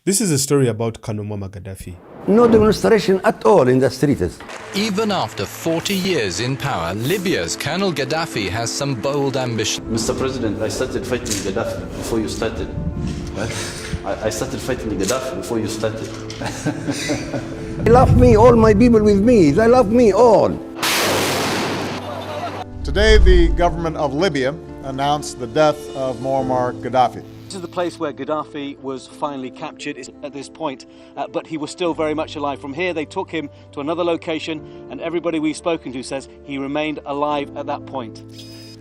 This is a story about Col Muammar Gaddafi. No demonstration at all in the streets. Even after 40 years in power, Libya's Colonel Gaddafi has some bold ambitions. Mr. President, I started fighting Gaddafi before you started. I started fighting Gaddafi before you started. They love me, all my people with me. They love me all. Today, the government of Libya announced the death of Muammar Gaddafi. This is the place where Gaddafi was finally captured at this point, but he was still very much alive. From here, they took him to another location, and everybody we've spoken to says he remained alive at that point.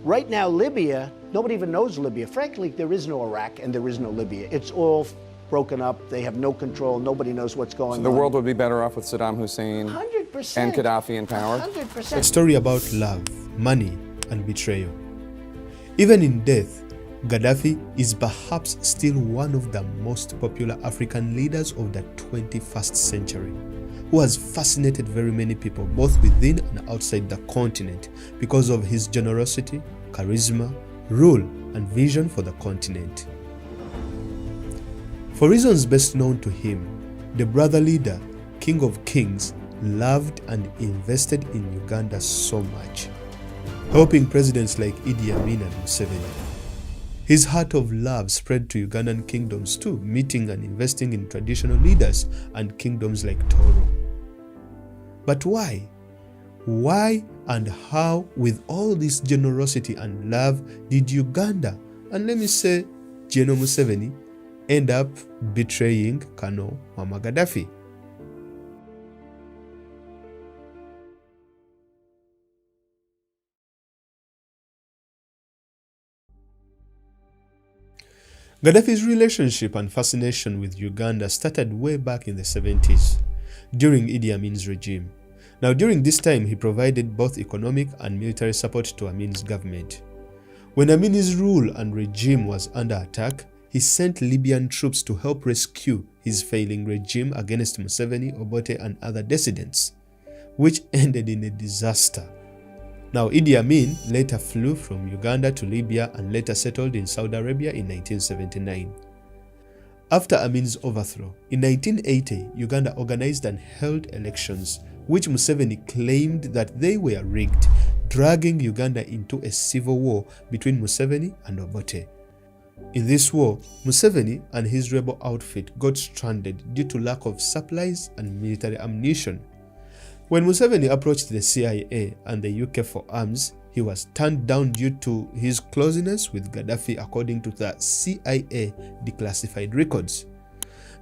Right now, Libya, nobody even knows Libya. Frankly, there is no Iraq and there is no Libya. It's all broken up. They have no control. Nobody knows what's going on. The world would be better off with Saddam Hussein 100%. and Gaddafi in power. 100%. A story about love, money, and betrayal. Even in death, Gaddafi is perhaps still one of the most popular African leaders of the 21st century, who has fascinated very many people both within and outside the continent because of his generosity, charisma, rule, and vision for the continent. For reasons best known to him, the brother leader, King of Kings, loved and invested in Uganda so much, helping presidents like Idi Amin and Museveni. His heart of love spread to Ugandan kingdoms too, meeting and investing in traditional leaders and kingdoms like Toro. But why? Why and how, with all this generosity and love, did Uganda, and let me say General Museveni, end up betraying Col Muammar Gaddafi? Gaddafi's relationship and fascination with Uganda started way back in the 70s, during Idi Amin's regime. Now, during this time, he provided both economic and military support to Amin's government. When Amin's rule and regime was under attack, he sent Libyan troops to help rescue his failing regime against Museveni, Obote, and other dissidents, which ended in a disaster. Now, Idi Amin later flew from Uganda to Libya and later settled in Saudi Arabia in 1979. After Amin's overthrow, in 1980, Uganda organized and held elections, which Museveni claimed that they were rigged, dragging Uganda into a civil war between Museveni and Obote. In this war, Museveni and his rebel outfit got stranded due to lack of supplies and military ammunition. When Museveni approached the CIA and the UK for arms, he was turned down due to his closeness with Gaddafi, according to the CIA declassified records.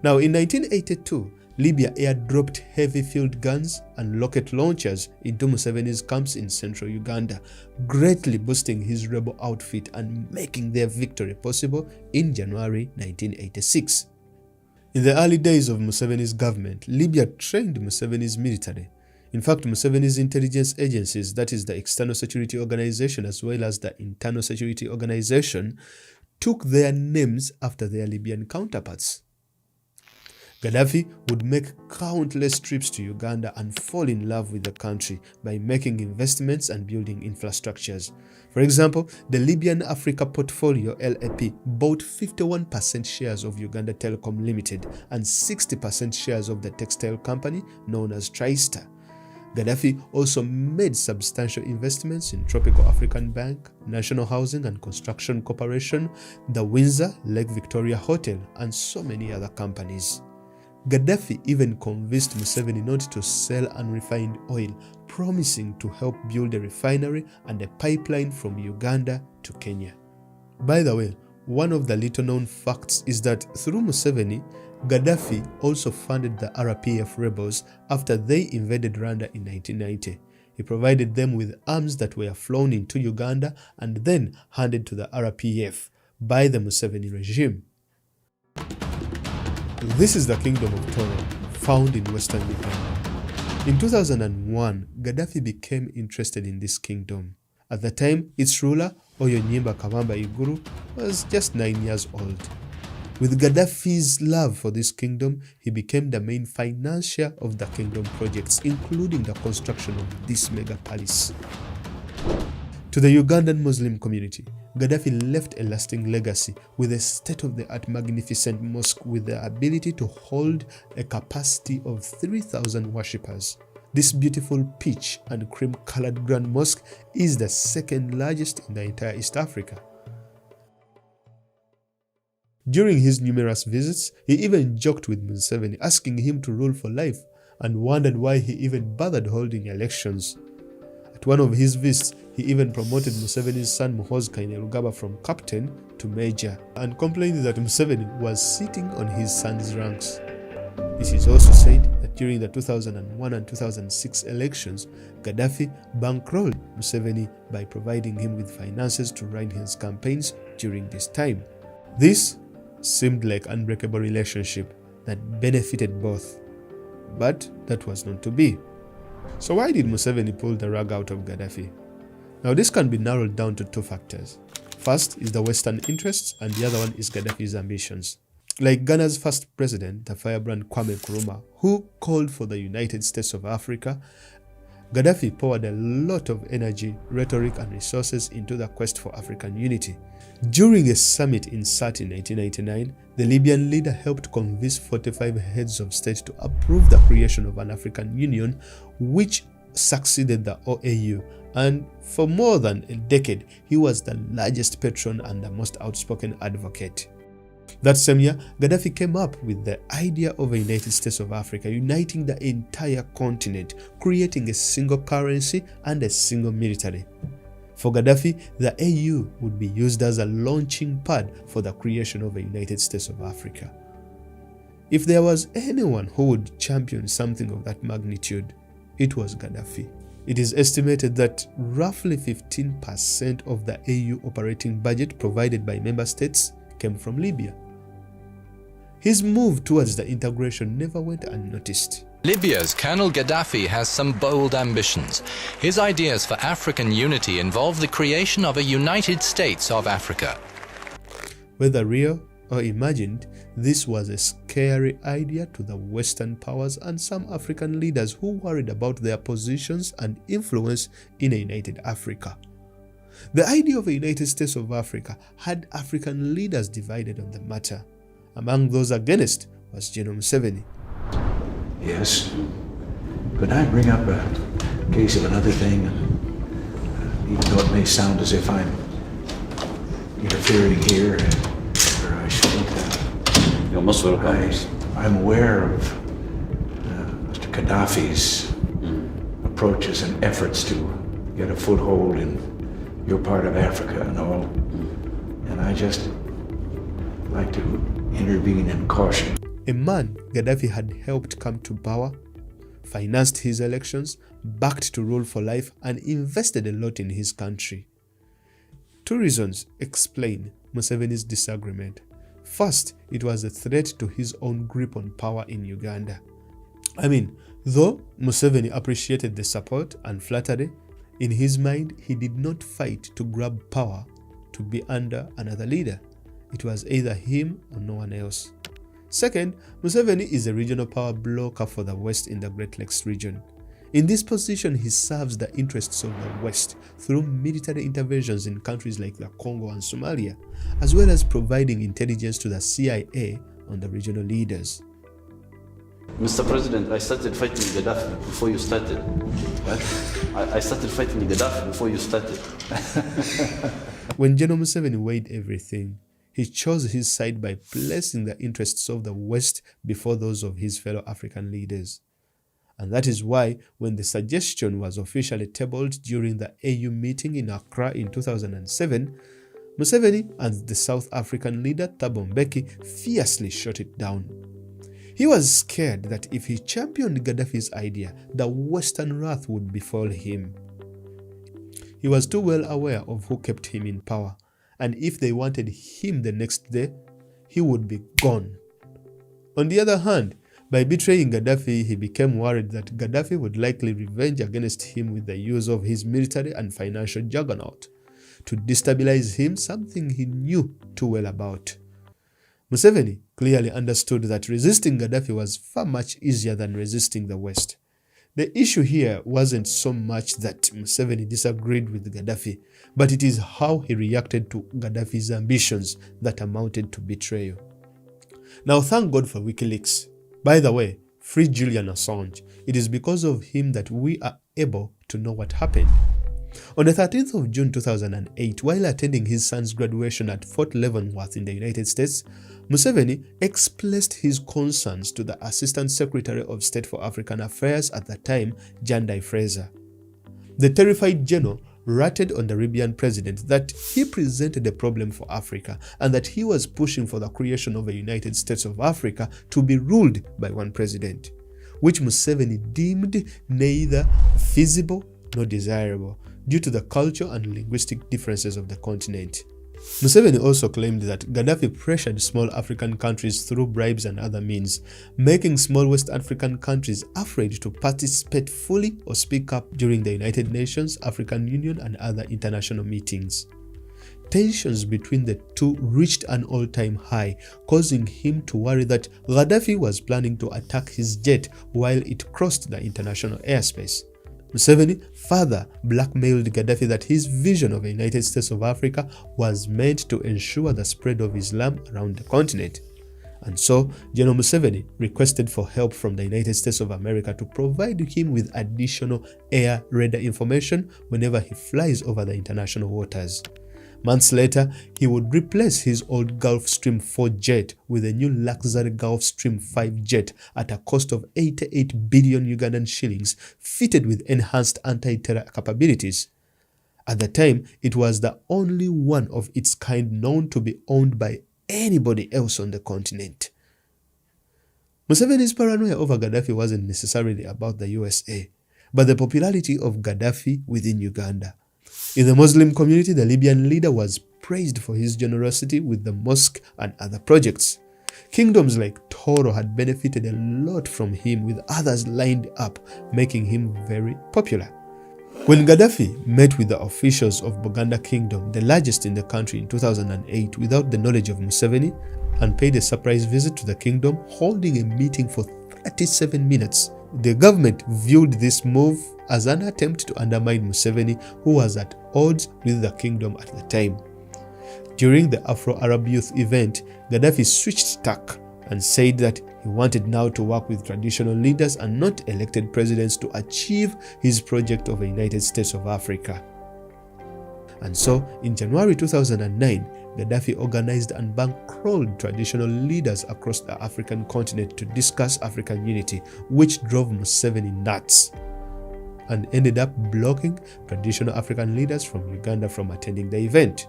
Now, in 1982, Libya airdropped heavy field guns and rocket launchers into Museveni's camps in central Uganda, greatly boosting his rebel outfit and making their victory possible in January 1986. In the early days of Museveni's government, Libya trained Museveni's military. In fact, Museveni's intelligence agencies, that is the External Security Organization as well as the Internal Security Organization, took their names after their Libyan counterparts. Gaddafi would make countless trips to Uganda and fall in love with the country by making investments and building infrastructures. For example, the Libyan Africa Portfolio LAP bought 51% shares of Uganda Telecom Limited and 60% shares of the textile company known as TriStar. Gaddafi also made substantial investments in Tropical African Bank, National Housing and Construction Corporation, the Windsor Lake Victoria Hotel, and so many other companies. Gaddafi even convinced Museveni not to sell unrefined oil, promising to help build a refinery and a pipeline from Uganda to Kenya. By the way, one of the little-known facts is that through Museveni, Gaddafi also funded the RPF rebels after they invaded Rwanda in 1990. He provided them with arms that were flown into Uganda and then handed to the RPF by the Museveni regime. This is the Kingdom of Toro, found in western Uganda. In 2001, Gaddafi became interested in this kingdom. At the time, its ruler, Oyonyimba Kabamba Iguru, was just 9 years old. With Gaddafi's love for this kingdom, he became the main financier of the kingdom projects, including the construction of this mega palace. To the Ugandan Muslim community, Gaddafi left a lasting legacy with a state-of-the-art magnificent mosque with the ability to hold a capacity of 3,000 worshippers. This beautiful peach and cream-colored grand mosque is the second largest in the entire East Africa. During his numerous visits, he even joked with Museveni, asking him to rule for life, and wondered why he even bothered holding elections. At one of his visits, he even promoted Museveni's son Muhoozi Kainerugaba from captain to major, and complained that Museveni was sitting on his son's ranks. It is also said that during the 2001 and 2006 elections, Gaddafi bankrolled Museveni by providing him with finances to run his campaigns during this time. This seemed like an unbreakable relationship that benefited both, but that was not to be. So why did Museveni pull the rug out of Gaddafi? Now this can be narrowed down to two factors. First is the Western interests, and the other one is Gaddafi's ambitions. Like Ghana's first president, the firebrand Kwame Nkrumah, who called for the United States of Africa, Gaddafi poured a lot of energy, rhetoric, and resources into the quest for African unity. During a summit in SAT in 1999, the Libyan leader helped convince 45 heads of state to approve the creation of an African Union, which succeeded the OAU, and for more than a decade, he was the largest patron and the most outspoken advocate. That same year, Gaddafi came up with the idea of a United States of Africa, uniting the entire continent, creating a single currency and a single military. For Gaddafi, the AU would be used as a launching pad for the creation of a United States of Africa. If there was anyone who would champion something of that magnitude, it was Gaddafi. It is estimated that roughly 15% of the AU operating budget provided by member states came from Libya. His move towards the integration never went unnoticed. Libya's Col Gaddafi has some bold ambitions. His ideas for African unity involve the creation of a United States of Africa. Whether real or imagined, this was a scary idea to the Western powers and some African leaders who worried about their positions and influence in a united Africa. The idea of a United States of Africa had African leaders divided on the matter. Among those against was General Museveni. Yes. Could I bring up a case of another thing? Even though it may sound as if I'm interfering here, or I shouldn't. You're most welcome. I'm aware of Mr. Gaddafi's approaches and efforts to get a foothold in your part of Africa and all. And I just like to intervene and caution. A man Gaddafi had helped come to power, financed his elections, backed to rule for life, and invested a lot in his country. Two reasons explain Museveni's disagreement. First, it was a threat to his own grip on power in Uganda. Though Museveni appreciated the support and flattery, in his mind he did not fight to grab power to be under another leader. It was either him or no one else. Second, Museveni is a regional power blocker for the West in the Great Lakes region. In this position, he serves the interests of the West through military interventions in countries like the Congo and Somalia, as well as providing intelligence to the CIA on the regional leaders. Mr. President, I started fighting Gaddafi before you started. What? I started fighting Gaddafi before you started. When General Museveni weighed everything, he chose his side by placing the interests of the West before those of his fellow African leaders. And that is why, when the suggestion was officially tabled during the AU meeting in Accra in 2007, Museveni and the South African leader Thabo Mbeki fiercely shot it down. He was scared that if he championed Gaddafi's idea, the Western wrath would befall him. He was too well aware of who kept him in power, and if they wanted him the next day, he would be gone. On the other hand, by betraying Gaddafi, he became worried that Gaddafi would likely revenge against him with the use of his military and financial juggernaut to destabilize him, something he knew too well about. Museveni clearly understood that resisting Gaddafi was far much easier than resisting the West. The issue here wasn't so much that Museveni disagreed with Gaddafi, but it is how he reacted to Gaddafi's ambitions that amounted to betrayal. Now, thank God for WikiLeaks. By the way, free Julian Assange. It is because of him that we are able to know what happened. On the 13th of June 2008, while attending his son's graduation at Fort Leavenworth in the United States, Museveni expressed his concerns to the Assistant Secretary of State for African Affairs at the time, Jandai Fraser. The terrified general ratted on the Libyan president that he presented a problem for Africa and that he was pushing for the creation of a United States of Africa to be ruled by one president, which Museveni deemed neither feasible nor desirable due to the culture and linguistic differences of the continent. Museveni also claimed that Gaddafi pressured small African countries through bribes and other means, making small West African countries afraid to participate fully or speak up during the United Nations, African Union, and other international meetings. Tensions between the two reached an all-time high, causing him to worry that Gaddafi was planning to attack his jet while it crossed the international airspace. Museveni further blackmailed Gaddafi that his vision of a United States of Africa was meant to ensure the spread of Islam around the continent. And so, General Museveni requested for help from the United States of America to provide him with additional air radar information whenever he flies over the international waters. Months later, he would replace his old Gulfstream 4 jet with a new luxury Gulfstream 5 jet at a cost of 88 billion Ugandan shillings, fitted with enhanced anti-terror capabilities. At the time, it was the only one of its kind known to be owned by anybody else on the continent. Museveni's paranoia over Gaddafi wasn't necessarily about the USA, but the popularity of Gaddafi within Uganda. In the Muslim community, the Libyan leader was praised for his generosity with the mosque and other projects. Kingdoms like Toro had benefited a lot from him, with others lined up, making him very popular. When Gaddafi met with the officials of Buganda Kingdom, the largest in the country, in 2008 without the knowledge of Museveni, and paid a surprise visit to the kingdom, holding a meeting for 37 minutes, the government viewed this move as an attempt to undermine Museveni, who was at odds with the kingdom at the time. During the Afro-Arab Youth event, Gaddafi switched tack and said that he wanted now to work with traditional leaders and not elected presidents to achieve his project of a United States of Africa. And so, in January 2009, Gaddafi organized and bankrolled traditional leaders across the African continent to discuss African unity, which drove Museveni nuts and ended up blocking traditional African leaders from Uganda from attending the event.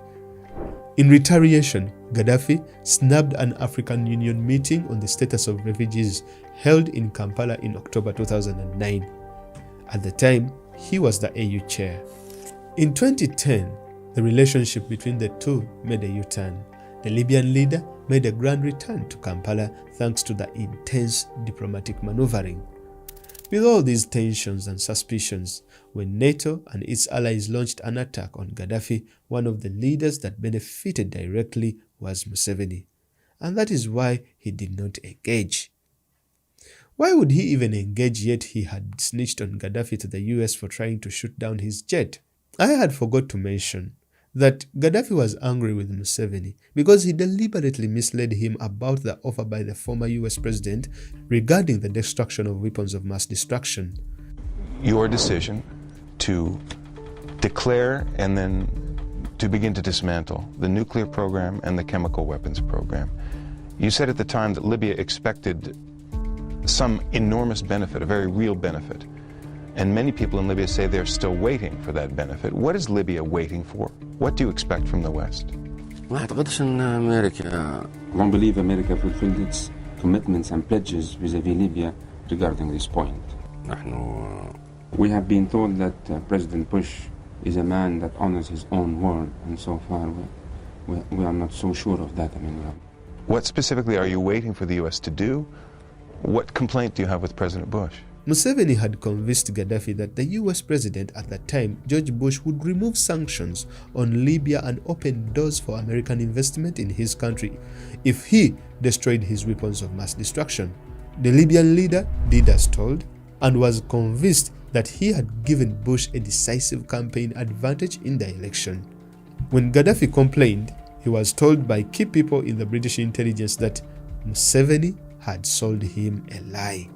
In retaliation, Gaddafi snubbed an African Union meeting on the status of refugees held in Kampala in October 2009. At the time, he was the AU chair. In 2010, the relationship between the two made a U-turn. The Libyan leader made a grand return to Kampala thanks to the intense diplomatic maneuvering. With all these tensions and suspicions, when NATO and its allies launched an attack on Gaddafi, one of the leaders that benefited directly was Museveni. And that is why he did not engage. Why would he even engage, yet he had snitched on Gaddafi to the US for trying to shoot down his jet? I had forgot to mention that Gaddafi was angry with Museveni because he deliberately misled him about the offer by the former US president regarding the destruction of weapons of mass destruction. Your decision to declare and then to begin to dismantle the nuclear program and the chemical weapons program. You said at the time that Libya expected some enormous benefit, a very real benefit. And many people in Libya say they're still waiting for that benefit. What is Libya waiting for? What do you expect from the West? I don't believe America fulfilled its commitments and pledges vis-à-vis Libya regarding this point. We have been told that President Bush is a man that honors his own word, and so far we are not so sure of that. What specifically are you waiting for the U.S. to do? What complaint do you have with President Bush? Museveni had convinced Gaddafi that the US president at that time, George Bush, would remove sanctions on Libya and open doors for American investment in his country if he destroyed his weapons of mass destruction. The Libyan leader did as told, and was convinced that he had given Bush a decisive campaign advantage in the election. When Gaddafi complained, he was told by key people in the British intelligence that Museveni had sold him a lie.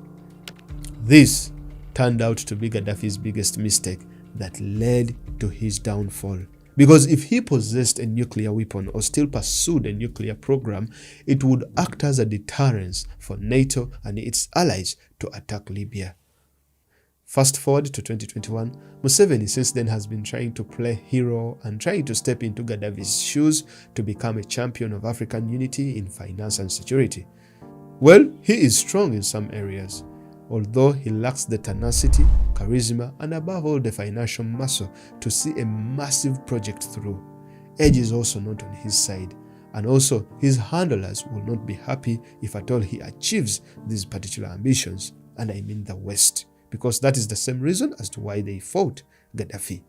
This turned out to be Gaddafi's biggest mistake that led to his downfall. Because if he possessed a nuclear weapon or still pursued a nuclear program, it would act as a deterrence for NATO and its allies to attack Libya. Fast forward to 2021, Museveni since then has been trying to play hero and trying to step into Gaddafi's shoes to become a champion of African unity in finance and security. Well, he is strong in some areas, although he lacks the tenacity, charisma, and above all the financial muscle to see a massive project through. Age is also not on his side, and also his handlers will not be happy if at all he achieves these particular ambitions, and I mean the West, because that is the same reason as to why they fought Gaddafi.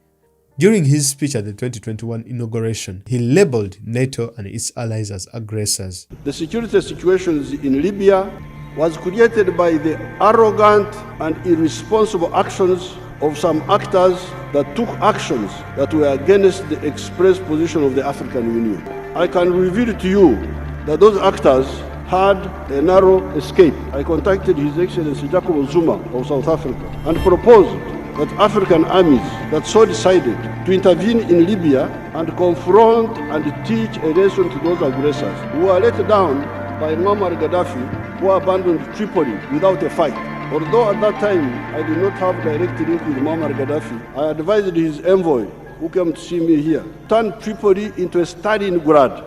During his speech at the 2021 inauguration, he labeled NATO and its allies as aggressors. The security situations in Libya was created by the arrogant and irresponsible actions of some actors that took actions that were against the express position of the African Union. I can reveal to you that those actors had a narrow escape. I contacted His Excellency Jacob Zuma of South Africa and proposed that African armies that so decided to intervene in Libya and confront and teach a lesson to those aggressors who were let down by Muammar Gaddafi, who abandoned Tripoli without a fight. Although at that time I did not have direct link with Muammar Gaddafi, I advised his envoy, who came to see me here, turn Tripoli into a Stalingrad,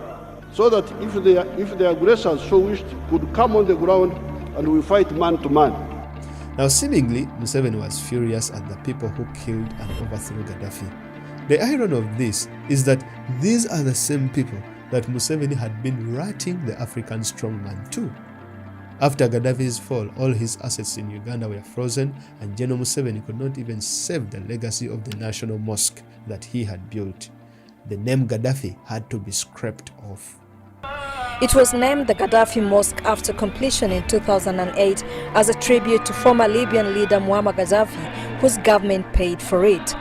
so that if the aggressors so wished, could come on the ground and we fight man to man. Now seemingly, Museveni was furious at the people who killed and overthrew Gaddafi. The irony of this is that these are the same people that Museveni had been ratting the African strongman to. After Gaddafi's fall, all his assets in Uganda were frozen, and General Museveni could not even save the legacy of the national mosque that he had built. The name Gaddafi had to be scraped off. It was named the Gaddafi Mosque after completion in 2008 as a tribute to former Libyan leader Muammar Gaddafi, whose government paid for it.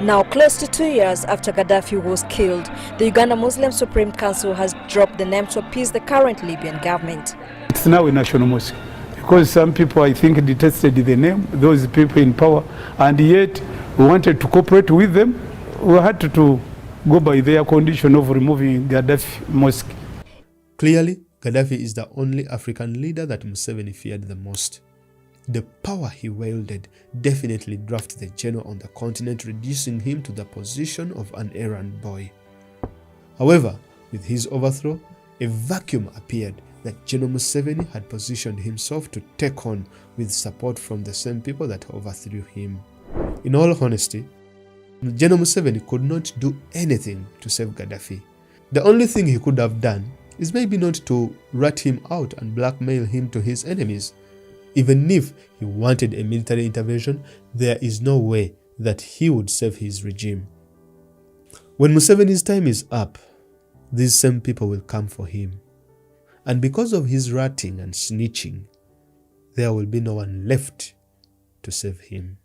Now, close to 2 years after Gaddafi was killed, the Uganda Muslim Supreme Council has dropped the name to appease the current Libyan government. It's now a national mosque because some people, I think, detested the name, those people in power, and yet we wanted to cooperate with them. We had to go by their condition of removing Gaddafi Mosque. Clearly, Gaddafi is the only African leader that Museveni feared the most. The power he wielded definitely drafted the general on the continent, reducing him to the position of an errand boy. However, with his overthrow, a vacuum appeared that General Museveni had positioned himself to take on with support from the same people that overthrew him. In all honesty, General Museveni could not do anything to save Gaddafi. The only thing he could have done is maybe not to rat him out and blackmail him to his enemies. Even if he wanted a military intervention, there is no way that he would save his regime. When Museveni's time is up, these same people will come for him. And because of his ratting and snitching, there will be no one left to save him.